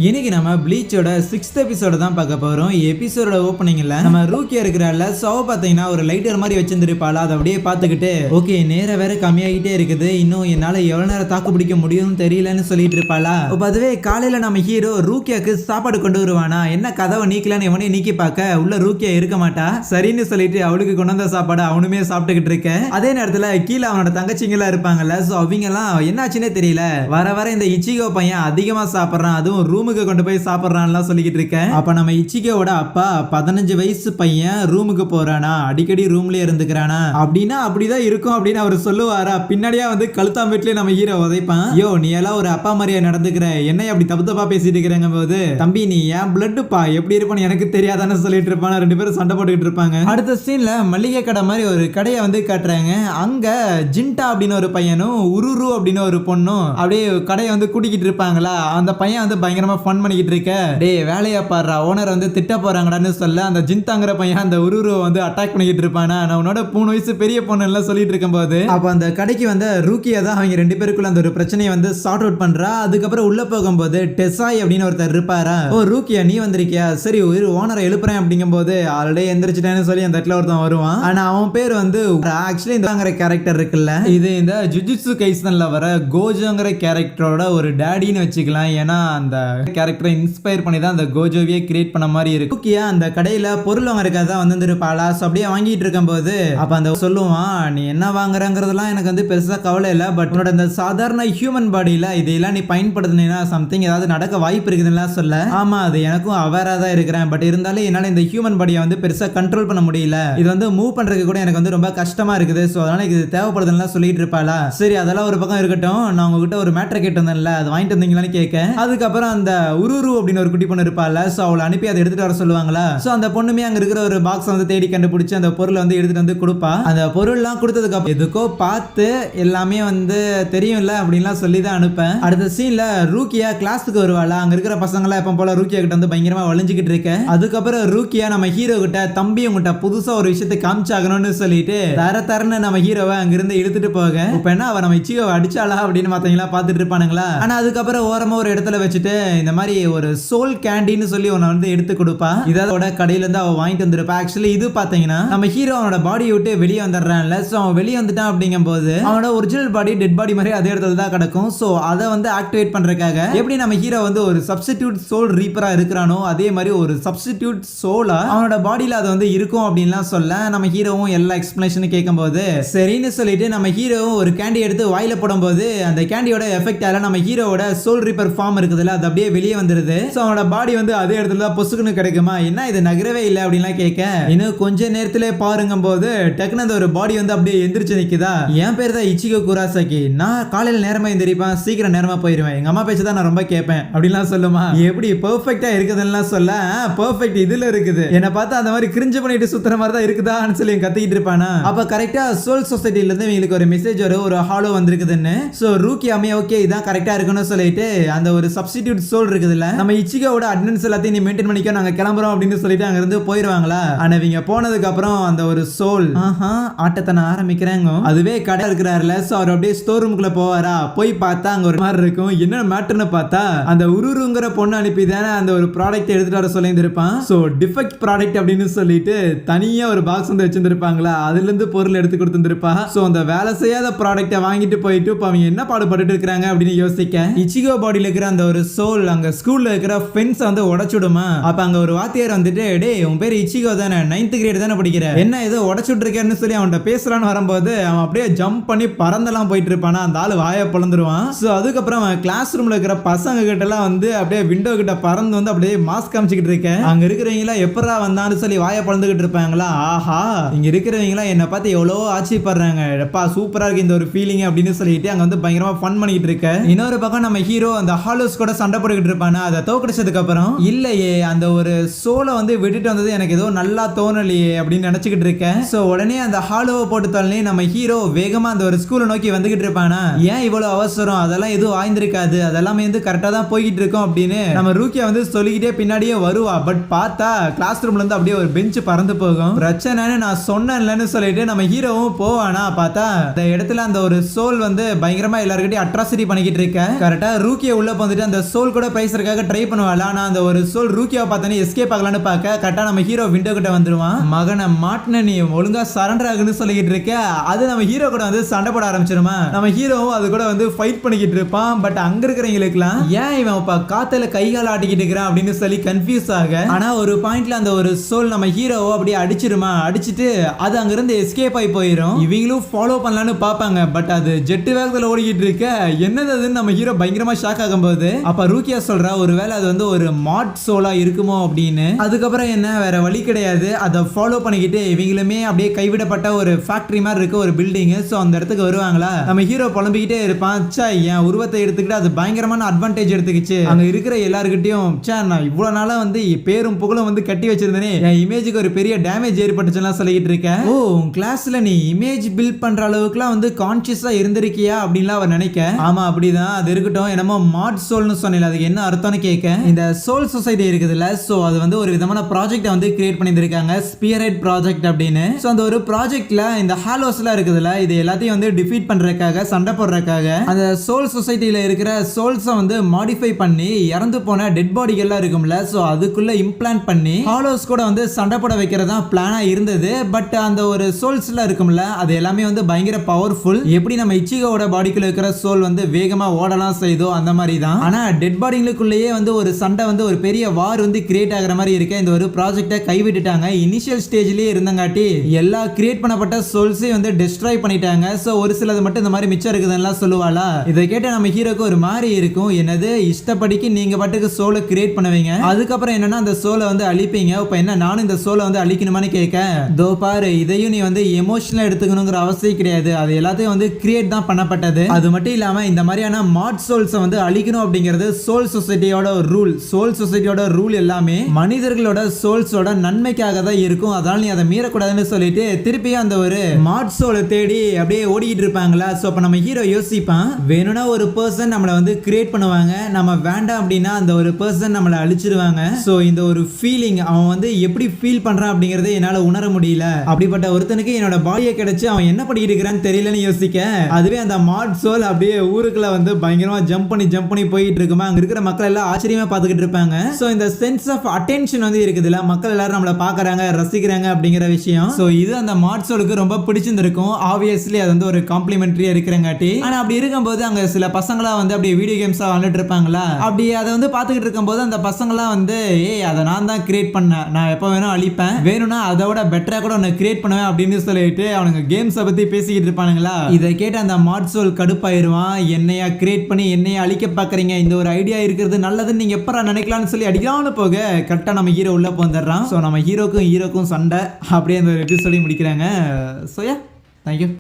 இன்னைக்கு நம்ம ப்ளீச்சோட 6th எபிசோட தான் பார்க்க போறோம். எபிசோடோட ஓப்பனிங்ல நம்ம ரூக்கியா இருக்கிறால சோ பாத்தீங்கன்னா ஒரு லைட்டர் மாதிரி வச்சிருந்திருப்பாளா, அதை அப்படியே பார்த்துக்கிட்டு ஓகே நேரம் வேற கம்மியாகிட்டே இருக்குது, இன்னும் என்னால எவ்வளவு நேரம் தாக்கு பிடிக்க முடியும்னு தெரியலன்னு சொல்லிட்டு இருப்பாளா. அதுவே காலையில நம்ம ஹீரோ ரூக்கியாக்கு சாப்பாடு கொண்டு வருவானா, என்ன கதவை நீக்கலான்னு எவனே நீக்கி பார்க்க உள்ள ரூக்கியா இருக்க மாட்டா. சரின்னு சொல்லிட்டு அவளுக்கு கொண்டு வந்த சாப்பாடு அவனுமே சாப்பிட்டுக்கிட்டு இருக்க. அதே நேரத்துல கீழே அவனோட தங்கச்சிங்களா இருப்பாங்கல்ல, சோ அவங்க எல்லாம் என்னாச்சுன்னே தெரியல, வர வர இந்த இச்சிகோ பையன் அதிகமா சாப்பிடுறான், அதுவும் ரூமுக்கு கொண்டு போய் சாப்பிடுறான்லாம் சொல்லிக்கிட்டு இருக்கேன். அப்ப நம்ம இச்சிகோவோட அப்பா 15 வயசு பையன் ரூமுக்கு போறானா, அடிக்கடி ரூம்லயே இருந்துக்கிறானா அப்படின்னா அப்படிதான் இருக்கும் அப்படின்னு அவர் சொல்லுவாரா. பின்னாடியா வந்து கழுத்தாம்பேட்லயே நம்ம ஹீரோ உதைப்பான். யோ நீ எல்லாம் ஒரு அப்பா மாதிரியா நடந்துக்கிற, என்ன அப்படி தப்பு தப்பா பேசிட்டு இருக்கிறாங்க போது, தம்பி நீ ஏன் பிளட்டுப்பா எப்படி இருப்பான்னு எனக்கு தெரியாதான்னு சொல்லிட்டு இருப்பான். ரெண்டு பேரும் சண்டை போட்டுக்கிட்டு இருப்பாங்க. அடுத்த சீன்ல மளிகை கடை மாதிரி ஒரு கடையை வந்து காட்டுறாங்க. அங்க ஜின்டா அப்படின்னு ஒரு பையனும் உருரு அப்படின்னு ஒரு பொண்ணும் அப்படியே கடையை வந்து கூட்டிக்கிட்டு இருப்பாங்களா. அந்த பையன் வந்து பயங்கரமா ஃபன் பண்ணிக்கிட்டு இருக்க, டேய் வேலையா பாடுறா ஓனர் வந்து திட்ட போறாங்கடான்னு சொல்ல அந்த ஜின்தாங்கிற பையன் அந்த உருருவை வந்து அட்டாக் பண்ணிக்கிட்டு இருப்பானா. நான் உன்னோட 3 வயசு பெரிய பொண்ணு எல்லாம் சொல்லிட்டு இருக்கும் போது அப்ப அந்த கடைக்கு வந்து ரூக்கியா தான் அவங்க ரெண்டு பேருக்குள்ள அந்த ஒரு பிரச்சனையை வந்து சார்ட் அவுட் பண்றா. அதுக்கப்புறம் உள்ள போகும்போது டெசாய் அப்படின்னு ஒருத்தர் இருப்பாரா. ஓ ரூக்கியா நீ வந்திருக்கியா, சரி ஒரு ஓனரை எழுப்புறேன் அப்படிங்கும் போது ஆல்ரெடி எந்திரிச்சிட்டேன்னு சொல்லி அந்த இடத்துல ஒருத்தன் வருவான். ஆனா அவன் பேர் வந்து ஆக்சுவலி இந்த கேரக்டர் இருக்குல்ல, இது இந்த ஜுஜுட்சு கைசன்ல வர கோஜோங்கிற கேரக்டரோட ஒரு டேடின்னு வச்சுக்கலாம். ஏன்னா அந்த கேரக்டரை இன்ஸ்பயர் பண்ணி தான் அந்த கோஜோவியே கிரியேட் பண்ண மாதிரி இருக்கு. ரூக்கியா அந்த கடையில பொருள் வாங்குறதுக்காக தான் வந்திருப்பாளா. ஸோ அப்படியே வாங்கிட்டு இருக்கும் போது அப்ப அந்த சொல்லுவான், நீ என்ன வாங்குறங்கிறதுலாம் எனக்கு வந்து பெருசா கவலை இல்லை, பட் உன்னோட இந்த சாதாரண ஹியூமன் பாடியில இதெல்லாம் நீ பயன்படுத்தினா சம்திங் ஏதாவது நடக்க வாய்ப்பு இருக்குதுன்னு சொல்ல. ஆமா அது எனக்கும் அவேரா தான் இருக்கிறேன், பட் இருந்தாலும் என்னால இந்த ஹியூமன் பாடியை வந்து பெருசா கண்ட்ரோல் பண்ண முடியல, இது வந்து மூவ் பண்றதுக்கு கூட எனக்கு வந்து ரொம்ப கஷ்டமா இருக்குது, ஸோ அதனால இது தேவைப்படுதுன்னு சொல்லிட்டு இருப்பாளா. சரி அதெல்லாம் ஒரு பக்கம் இருக்கட்டும், நான் உங்ககிட்ட ஒரு மேட்டர் கேட்டு வந்தேன்ல, அது வாங்கிட்டு வந்தீங்களான்னு கேட்க. அதுக்கப்புறம் அந்த உருரு அப்படின்னு ஒரு குட்டி பொண்ணு இருப்பாள், ஸோ அவளை அனுப்பி அதை எடுத்துட்டு வர சொல்லுவாங்களா. ஸோ அந்த பொண்ணுமே அங்க இருக்கிற ஒரு பாக்ஸ் வந்து தேடி கண்டுபிடிச்சு அந்த பொருளை வந்து எடுத்துட்டு வந்து கொடுப்பா. அந்த பொருள்லாம் கொடுத்ததுக்கு அப்புறம் எதுக்கோ பார்த்து எல்லாமே வந்து தெரியும்ல அப்படின்லாம் சொல்லி தான் அனுப்பேன். அடுத்த சீன்ல ரூக்கியா கிளாஸுக்கு வருவாளா. அங்க இருக்கிற பசங்களாம் எப்போ போல ரூக்கியா கிட்ட வந்து பயங்கரமா வளைஞ்சுக்கிட்டு இருக்க. அதுக்கப்புறம் ரூக்கியா நம்ம ஹீரோ கிட்ட தம்பி உங்ககிட்ட புதுசா ஒரு விஷயத்தை காமிச்சாகணும்னு சொல்லிட்டு தரன்னு நம்ம ஹீரோவை அங்கிருந்து இழுத்துட்டு போக, இப்ப என்ன அவ நம்ம இச்சிகோவை அடிச்சாளா அப்படின்னு மத்தவங்களா பார்த்துட்டு இருப்பானுங்களா. ஆனா அதுக்கப்புறம் ஓரமா ஒரு இடத்துல வச்சுட்டு இந்த மாதிரி ஒரு சோல் கேண்டின்னு சொல்லி ஒன்னு வந்து எடுத்து கொடுப்பா. இதோட கடையில இருந்து அவ வாங்கிட்டு வந்திருப்பா. ஆக்சுவலி இது பாத்தீங்கன்னா நம்ம ஹீரோ அவனோட பாடியை விட்டு வெளியே வந்துடுறான்ல, சோ அவன் வெளியே வந்துட்டான் அப்படிங்கும் போது அவனோட ஒரிஜினல் பாடி டெட் பாடி மாதிரி அதே இடத்துல தான் கிடக்கும். சோ அதை வந்து ஆக்டிவேட் பண்றதுக்காக எப்படி நம்ம ஹீரோ வந்து ஒரு சப்ஸ்டிடியூட் சோல் ரீப்பரா இருக்கிறானோ அதே மாதிரி ஒரு சப்ஸ்டிடியூட் சோலா அவனோட பாடியில அது வந்து இருக்கும் அப்படின்லாம் சொல்ல நம்ம ஹீரோவும் எல்லா எக்ஸ்பிளேஷனும் கேட்கும் போது சரின்னு சொல்லிட்டு நம்ம ஹீரோவும் ஒரு கேண்டி எடுத்து வாயில போடும்போது அந்த கேண்டியோட எஃபெக்டால நம்ம ஹீரோவோட சோல் ரீப்பர் ஃபார்ம் இருக்குதுல்ல, அது அப்படியே வெளியே வந்துருது. சோ அவனோட பாடி வந்து அதே இடத்துல தான் பொசுக்குன்னு கிடைக்குமா, என்ன இது நகரவே இல்லை அப்படின்லாம் கேட்க, இன்னும் கொஞ்ச நேரத்திலே பாருங்கும் போது டக்குனு அந்த ஒரு பாடி வந்து அப்படியே எந்திரிச்சு நிக்குதா. என் பேர் தான் இச்சிகோ குராசாக்கி, நான் காலையில நேரமா எந்திரிப்பேன், சீக்கிரம் நேரமா போயிருவேன், எங்க அம்மா பேச்சு தான் நான் ரொம்ப கேட்பேன் அப்படின்லாம் சொல்லுமா. எப்படி பெர்ஃபெக்ட்டா இருக்குதுன்னு சொல்ல, பெர்ஃபெக்ட் இதுல இருக்குது, என்ன பார்த்தா அந்த மாதிரி கிரிஞ்சு பண்ணிட்டு சுத்துற மாதிரி தான் இருக்குதான்னு சொல்லி கத்திக்கிட்டு இருப்பானா. அப்ப கரெக்டா சோல் சொசைட்டில இருந்து இவங்களுக்கு ஒரு மெசேஜ் வரும், ஒரு ஹாலோ வந்திருக்குதுன்னு. சோ ரூக்கியாமே ஓகே இதான் கரெக்டா இருக்குன்னு சொல்லிட்டு அந்த ஒரு சப்ஸ்டிடியூட் சோல் இருக்குதுல்ல, நம்ம இச்சிகோவோட அட்டெண்டன்ஸ் எல்லாத்தையும் நீ மெயின்டைன் பண்ணிக்க, நாங்க கிளம்புறோம் அப்படின்னு சொல்லிட்டு அங்க இருந்து போயிருவாங்களா. ஆனா இவங்க போனதுக்கு அப்புறம் அந்த ஒரு சோல் ஆட்டத்தை நான் ஆரம்பிக்கிறாங்க. அதுவே கடை இருக்கிறாருல, சோ அவர் அப்படியே ஸ்டோர் ரூமுக்குள்ள போவாரா. போய் பார்த்தா அங்க ஒரு மாதிரி இருக்கும். என்ன மேட்டர்னு பார்த்தா அந்த உருருங்கிற பொண்ணு அனுப்பி தானே அந்த ஒரு ப்ராடக்ட் எடுத்துட்டு வர சொல்லியிருந்திருப்பான். சோ டிஃபெக்ட் ப்ராடக்ட் அப்படின்னு சொல்லிட்டு தனியா ஒரு பாக்ஸ் வந்து வச்சிருந்திருப்பாங்களா, அதுல இருந்து பொருள் எடுத்து கொடுத்துருப்பா. சோ அந்த வேலை செய்யாத ப்ராடக்ட்டை வாங்கிட்டு போயிட்டு இப்ப அவங்க என்ன பாடுபட்டு இருக்காங்க அப்படின்னு யோசிக்க, இச்சிகோ பாடியில இருக்கிற அந்த ஒரு சோல் அங்க ஸ்கூல்ல இருக்கிற ஃபென்ஸ் வந்து உடைச்சுடுமா. அப்ப அங்க ஒரு வாத்தியார் வந்துட்டு, டேய் உன் பேர் இச்சிகோ தானே, 9th கிரேட் தானே படிக்கிற, என்ன ஏதோ உடைச்சுட்டு இருக்கேன்னு சொல்லி அவன்கிட்ட பேசலான்னு வரும்போது அவன் அப்படியே ஜம்ப் பண்ணி பறந்தெல்லாம் போயிட்டு இருப்பானா. அந்த ஆளு வாயை பிளந்துருவான். சோ அதுக்கப்புறம் அவன் கிளாஸ் ரூம்ல இருக்கிற பசங்க கிட்ட எல்லாம் வந்து அப்படியே விண்டோ கிட்ட பறந்து வந்து அப்படியே மாஸ்க் காமிச்சுக்கிட்டு இருக்கேன். அங்க இருக்கிறவங்களா எப்படா வந்தான்னு சொல்லி வாயை பிளந்துகிட்டு இருப்பாங்களா. ஆஹா இங்க இருக்கிறவங்களா என்ன பார்த்து எவ்வளவு ஆச்சரியப்படுறாங்க, எப்பா சூப்பரா இருக்கு இந்த ஒரு ஃபீலிங் அப்படின்னு சொல்லிட்டு அங்க வந்து பயங்கரமா ஃபன் பண்ணிட்டு இருக்க. இன்னொரு பக்கம் நம்ம ஹீரோ அந்த ஹாலோஸ் கூட சண்டை போட்டுக்கிட்டு இருப்பானா. அதை தோக்கடிச்சதுக்கு அப்புறம் இல்லையே அந்த ஒரு சோலை வந்து விட்டுட்டு வந்தது எனக்கு ஏதோ நல்லா தோணலையே அப்படின்னு நினைச்சுக்கிட்டு இருக்கேன். சோ உடனே அந்த ஹாலோவை போட்டு தள்ளி நம்ம ஹீரோ வேகமா அந்த ஒரு ஸ்கூலை நோக்கி வந்துகிட்டு இருப்பானா. ஏன் இவ்வளவு அவசரம், அதெல்லாம் எதுவும் ஆய்ந்திருக்காது, அதெல்லாம் வந்து கரெக்டா தான் போய்கிட்டு இருக்கோம் அப்படின்னு நம்ம ரூக்கியா வந்து சொல்லிக்கிட்டே பின்னாடியே வருவா. பட் பார்த்தா கிளாஸ் ரூம்ல இருந்து அப்படியே ஒரு பெஞ்ச் பறந்து போகும். பிரச்சனைன்னு நான் சொன்னேன்லன்னு சொல்லிட்டு நம்ம ஹீரோவும் போவானா. பார்த்தா அந்த இடத்துல அந்த ஒரு சோல் வந்து பயங்கரமா எல்லாருக்கிட்டையும் அட்ராசிட்டி பண்ணிக்கிட்டு இருக்க. கரெக்டா ரூக்கியா உள்ள வந்துட்டு அந்த சோல் கூட கூட பேசுறதுக்காக ட்ரை பண்ணுவாள். ஆனா அந்த ஒரு சோல் ரூக்கியாவை பார்த்தோன்னே எஸ்கேப் ஆகலான்னு பார்க்க கரெக்டா நம்ம ஹீரோ விண்டோ கிட்ட வந்துருவான். மகனை மாட்டின நீ ஒழுங்கா சரண்டர் ஆகுன்னு சொல்லிக்கிட்டு இருக்க. அது நம்ம ஹீரோ கூட வந்து சண்டை போட ஆரம்பிச்சிருமா. நம்ம ஹீரோவும் அது கூட வந்து ஃபைட் பண்ணிக்கிட்டு இருப்பான். பட் அங்க இருக்கிறவங்களுக்குலாம் ஏன் இவன் இப்ப காத்துல கைகால ஆட்டிக்கிட்டு இருக்கிறான் அப்படின்னு சொல்லி கன்ஃபியூஸ் ஆக. ஆனா ஒரு பாயிண்ட்ல அந்த ஒரு சோல் நம்ம ஹீரோவை அப்படியே அடிச்சிருமா. அடிச்சிட்டு அது அங்க இருந்து எஸ்கேப் ஆகி போயிடும். இவங்களும் ஃபாலோ பண்ணலான்னு பாப்பாங்க. பட் அது ஜெட் வேகத்துல ஓடிக்கிட்டு இருக்க. என்னதுன்னு நம்ம ஹீரோ பயங்கரமா ஷாக் ஆகும்போது அப்ப ரூக்கியா சொல்றா ஒருவேளை அது வந்து ஒரு மாட் சோலா இருக்குமோ அப்படின்னு. அதுக்கப்புறம் என்ன வேற வழி கிடையாது. அதை ஃபாலோ பண்ணிக்கிட்டு இவங்களுமே அப்படியே கைவிடப்பட்ட ஒரு ஃபேக்டரி மாதிரி இருக்க ஒரு பில்டிங். சோ அந்த இடத்துக்கு வருவாங்களா. நம்ம ஹீரோ புலம்பிக்கிட்டே இருப்பான். சா என் உருவத்தை எடுத்துக்கிட்டு அது பயங்கரமான அட்வான்டேஜ் எடுத்துக்கிச்சு. அங்க இருக்கிற எல்லாருக்கிட்டையும் சா நான் இவ்வளவு நாளா வந்து பேரும் புகழும் வந்து கட்டி வச்சிருந்தேனே, என் இமேஜுக்கு ஒரு பெரிய டேமேஜ் ஏற்பட்டுச்சுன்னா சொல்லிக்கிட்டு இருக்கேன். ஓ கிளாஸ்ல நீ இமேஜ் பில்ட் பண்ற அளவுக்குலாம் வந்து கான்சியஸா இருந்திருக்கியா அப்படின்லாம் அவர் நினைக்க. ஆமா அப்படிதான் அது இருக்கட்டும். என்னமோ மாட் சோல்னு சொன்னீங்க, அதுக்கு என்ன அர்த்தம்னு கேட்க. இந்த சோல் சொசைட்டி இருக்குதுல்ல, சோ அது வந்து ஒரு விதமான ப்ராஜெக்ட் வந்து கிரியேட் பண்ணியிருக்காங்க, ஸ்பியர்ஹெட் ப்ராஜெக்ட் அப்படின்னு. சோ அந்த ஒரு ப்ராஜெக்ட்ல இந்த ஹாலோஸ்லாம் இருக்குதுல்ல, இது எல்லாத்தையும் வந்து டிஃபீட் பண்றதுக்காக சண்டை போடுறதுக்காக அந்த சோல் சொசைட்டில இருக்கிற சோல்ஸை வந்து மாடிஃபை பண்ணி இறந்து போன டெட் பாடிகள்லாம் இருக்கும்ல, சோ அதுக்குள்ள இம்ப்ளான்ட் பண்ணி ஹாலோஸ் கூட வந்து சண்டை போட வைக்கிறதா பிளானா இருந்தது. பட் அந்த ஒரு சோல்ஸ்ல இருக்கும்ல அது எல்லாமே வந்து பயங்கர பவர்ஃபுல். எப்படி நம்ம இச்சிகோட பாடிக்குள்ள இருக்கிற சோல் வந்து வேகமா ஓடலாம் செய்தோ அந்த மாதிரி தான். ஆனா டெட் பாடிகளுக்குள்ளேயே வந்து ஒரு சண்டை வந்து ஒரு பெரிய வார் வந்து கிரியேட் ஆகிற மாதிரி இருக்க. இந்த ஒரு ப்ராஜெக்டை கைவிட்டுட்டாங்க. இனிஷியல் ஸ்டேஜ்லயே இருந்தங்காட்டி எல்லா கிரியேட் பண்ணப்பட்ட சோல்ஸையும் வந்து டெஸ்ட்ராய் பண்ணிட்டாங்க. சோ ஒரு சிலது மட்டும் இந்த மாதிரி மிச்சம் இருக்குதுன்னு சொல்லுவாளா. இதை கேட்ட நம்ம ஹீரோக்கு ஒரு மாதிரி இருக்கும். என்னது இஷ்டப்படிக்கு நீங்க பாட்டுக்கு சோலை கிரியேட் பண்ணுவீங்க, அதுக்கப்புறம் என்னன்னா அந்த சோலை வந்து அழிப்பீங்க. இப்ப என்ன நானும் இந்த சோலை வந்து அழிக்கணுமான்னு கேட்க. தோ பாரு இதையும் நீ வந்து எமோஷனலா எடுத்துக்கணுங்கிற அவசியம் கிடையாது. அது எல்லாத்தையும் வந்து கிரியேட் தான் பண்ணப்பட்டது. அது மட்டும் இல்லாம இந்த மாதிரியான மாட் சோல்ஸை வந்து அழிக்கணும் அப்படிங்கிறது சோல் சொசைட்டியோட ரூல். சோல் சொசைட்டியோட ரூல் எல்லாமே மனிதர்களோட சோல்ஸோட நன்மைக்காக தான் இருக்கும். அதனால நீ அதை மீறக்கூடாதுன்னு சொல்லிட்டு திருப்பியும் அந்த ஒரு மாட் சோலை தேடி அப்படியே ஓடிக்கிட்டு இருப்பாங்களா. சோ அப்ப நம்ம ஹீரோ யோசிப்பான், வேணும்னா ஒரு பர்சன் நம்மளை வந்து கிரியேட் பண்ணுவாங்க, நம்ம வேண்டாம் அப்படின்னா அந்த ஒரு பர்சன் நம்மளை அழிச்சிருவாங்க. சோ இந்த ஒரு ஃபீலிங் அவன் வந்து எப்படி ஃபீல் பண்றான் அப்படிங்கறத என்னால உணர முடியல. அப்படிப்பட்ட ஒருத்தனுக்கு என்னோட பாடியை கிடைச்சு அவன் என்ன பண்ணிட்டு இருக்கிறான்னு தெரியலன்னு யோசிக்க. அதுவே அந்த மாட் சோல் அப்படியே ஊருக்குள்ள வந்து பயங்கரமா ஜம்ப் பண்ணி போயிட்டு இருக்குமா. அங்க இருக்கிற மக்கள் எல்லாம் ஆச்சரியமா பாத்துக்கிட்டு இருப்பாங்க. சோ இந்த சென்ஸ் ஆஃப் அட்டென்ஷன் வந்து இருக்குதுல்ல, மக்கள் எல்லாரும் நம்மளை பாக்குறாங்க ரசிக்கிறாங்க அப்படிங்கிற விஷயம். சோ இது அந்த மாட் சோலுக்கு ரொம்ப பிடிச்சிருந்திருக்கும். ஆப்வியஸ்லி அது வந்து ஒரு காம்ப்ளிமெண்டரியா இருக்கிறங்காட்டி. ஆனா அப்படி இருக்கும்போது அங்க சில பசங்களா வந்து அப்படியே வீடியோ கேம்ஸா விளையாட்டு இருப்பாங்களா. அப்படி அதை வந்து பாத்துக்கிட்டு இருக்கும்போது அந்த பசங்களாம் வந்து அதை நான் தான் கிரியேட் பண்ணேன், நான் எப்போ வேணும் அழிப்பேன், வேணும்னா அதோட பெட்டரா கூட ஒன்னு கிரியேட் பண்ணுவேன் அப்படின்னு சொல்லிட்டு அவனுங்க கேம்ஸை பத்தி பேசிக்கிட்டு இருப்பானுங்களா. இதை கேட்டு அந்த மாட் சோல் கடுப்பாயிருவான். என்னையா கிரியேட் பண்ணி என்னையா அழிக்க பாக்குறீங்க, இந்த ஒரு ஐடியா இருக்கிறது நல்லதுன்னு நீங்க எப்பரா நினைக்கலாம்னு சொல்லி அடிக்கலாம்னு போக கரெக்டா நம்ம ஹீரோ உள்ள போந்துடுறான். ஸோ நம்ம ஹீரோக்கும் சண்டை அப்படியே அந்த எபிசோடையும் முடிக்கிறாங்க. So yeah thank you.